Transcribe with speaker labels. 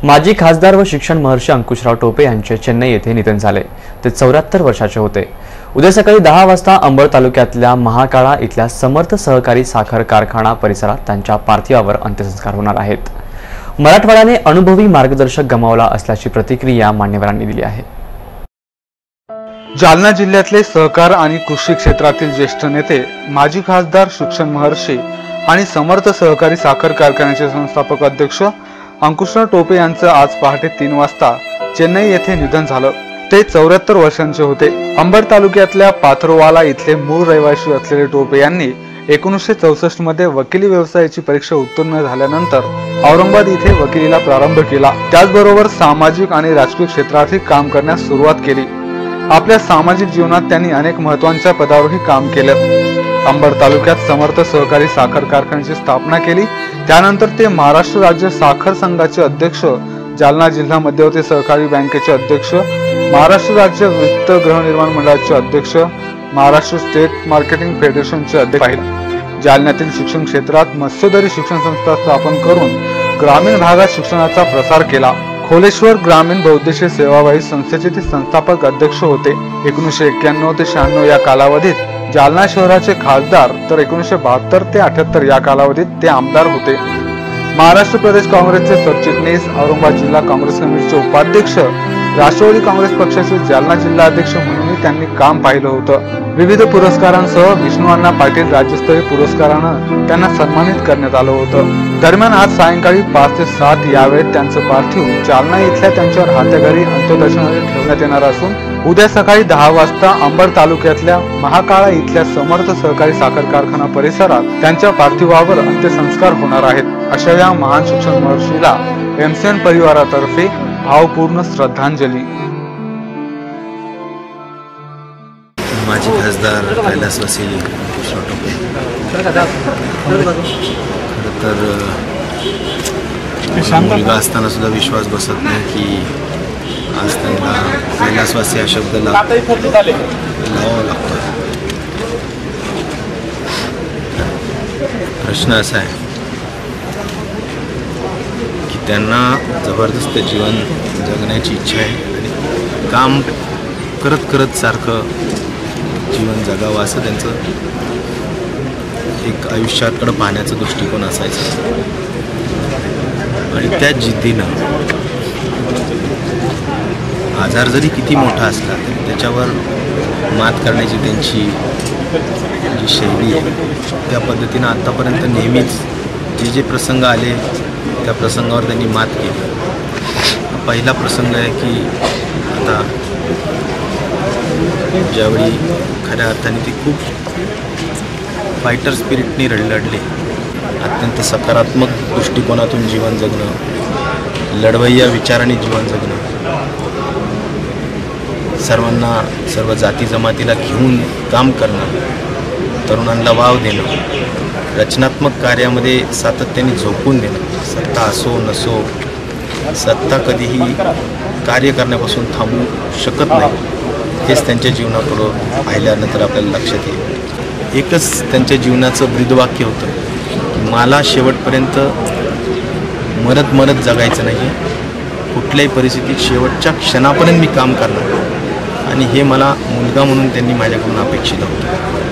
Speaker 1: माजी खासदार व शिक्षण महर्षी अंकुशराव टोपे यांचे चेन्नई येथे निधन झाले। ते 74 वर्षाचे होते। उद्या सकाळी 10 वाजता अंबड तालुक्यातल्या महाकाळा इथल्या समर्थ सहकारी साखर कारखाना परिसरात त्यांच्या पार्थिवावर अंत्यसंस्कार होणार आहेत। मराठवाड्याने अनुभवी मार्गदर्शक गमावला असल्याची प्रतिक्रिया मान्यवरांनी दिली आहे।
Speaker 2: जालना जिल्ह्यातले सहकार आणि कृषी क्षेत्रातील ज्येष्ठ नेते, माजी खासदार, शिक्षण महर्षी आणि समर्थ सहकारी साखर कारखान्याचे संस्थापक अध्यक्ष अंकुशराव टोपे यांचं आज पहाटे 3 वाजता चेन्नई येथे निधन झालं। ते 74 वर्षांचे होते। अंबड तालुक्यातल्या पाथरवाला इथले मूळ रहिवासी असलेले टोपे यांनी 1964 मध्ये वकिली व्यवसायाची परीक्षा उत्तीर्ण झाल्यानंतर औरंगाबाद इथे वकिलीला प्रारंभ केला। त्याचबरोबर सामाजिक आणि राजकीय क्षेत्रातही काम करण्यास सुरुवात केली। आपल्या सामाजिक जीवनात त्यांनी अनेक महत्त्वाच्या पदावरही काम केलं। अंबड तालुक्यात समर्थ सहकारी साखर कारखान्याची स्थापना केली। त्यानंतर ते महाराष्ट्र राज्य साखर संघाचे अध्यक्ष, जालना जिल्हा मध्यवर्ती सहकारी बँकेचे अध्यक्ष, महाराष्ट्र राज्य वित्त गृहनिर्माण मंडळाचे अध्यक्ष, महाराष्ट्र स्टेट मार्केटिंग फेडरेशनचे अध्यक्ष आहेत। जालन्यातील शिक्षण क्षेत्रात मत्स्योदरी शिक्षण संस्था स्थापन करून ग्रामीण भागात शिक्षणाचा प्रसार केला। खोलेश्वर ग्रामीण बौद्धिक सेवाभावी संस्थेचे ते संस्थापक अध्यक्ष होते। 1991 ते 96 या कालावधीत जालना शहराचे खासदार, तर 1972 ते 78 या कालावधीत ते आमदार होते। महाराष्ट्र प्रदेश काँग्रेसचे सरचिटणीस, औरंगाबाद जिल्हा काँग्रेस कमिटीचे उपाध्यक्ष, राष्ट्रवादी काँग्रेस पक्षाचे जालना जिल्हा अध्यक्ष म्हणूनही त्यांनी काम पाहिलं होतं। विविध पुरस्कारांसह विष्णू अण्णा पाटील राज्यस्तरीय पुरस्कारानं त्यांना सन्मानित करण्यात आलं होतं। दरम्यान आज सायंकाळी 5 ते 7 या वेळेत त्यांचं पार्थिव जालना इथल्या त्यांच्या राहत्या घरी अंत्यदर्शनासाठी ठेवण्यात येणार असून उद्या सकाळी 10 वाजता अंबड तालुक्यातल्या महाकाळा इथल्या समर्थ सहकारी साखर कारखाना परिसरात त्यांच्या पार्थिवावर अंत्यसंस्कार होणार आहेत। अशा या महान शिक्षण महर्षीला एमसीएन परिवारातर्फे भावपूर्ण श्रद्धांजली।
Speaker 3: माजी खासदार कैलासवासी अंकुशराव टोपे मुलगा असताना सुद्धा विश्वास बसत नाही की आज त्यांना कैलासवासी हा शब्द लावावा लागतो। प्रश्न असा आहे की त्यांना जबरदस्त जीवन जगण्याची इच्छा आहे आणि काम करत करत सारखं जीवन जगावं असं त्यांचं एक आयुष्याकडे पाहण्याचा दृष्टिकोन असायचा आणि त्या जिद्दीनं आजार जरी किती मोठा असला तरी त्याच्यावर मात करण्याची त्यांची जी शैली आहे त्या पद्धतीनं आत्तापर्यंत नेहमीच जे प्रसंग आले त्या प्रसंगावर त्यांनी मात केली। पहिला प्रसंग आहे की आता ज्यावेळी खऱ्या अर्थाने ते खूप फायटर स्पिरिटनी लढले, अत्यंत सकारात्मक दृष्टिकोनातून जीवन जगणं, लढवय्या विचाराने जीवन जगणं, सर्वांना, सर्व जाती जमातीला घेऊन काम करणं, तरुणांना वाव देणं, रचनात्मक कार्यामध्ये सातत्याने झोकून देणं, सत्ता असो नसो सत्ता कधीही कार्य करण्यापासून थांबू शकत नाही, हेच त्यांच्या जीवनाकडं पाहिल्यानंतर आपल्याला लक्षात येईल। एकच त्यांच्या जीवनाचं ब्रीदवाक्य होतं की मला शेवटपर्यंत मरत मरत जगायचं नाही, कुठल्याही परिस्थितीत शेवटच्या क्षणापर्यंत मी काम करणार आणि हे मला मुलगा म्हणून त्यांनी माझ्याकडून अपेक्षित होतं।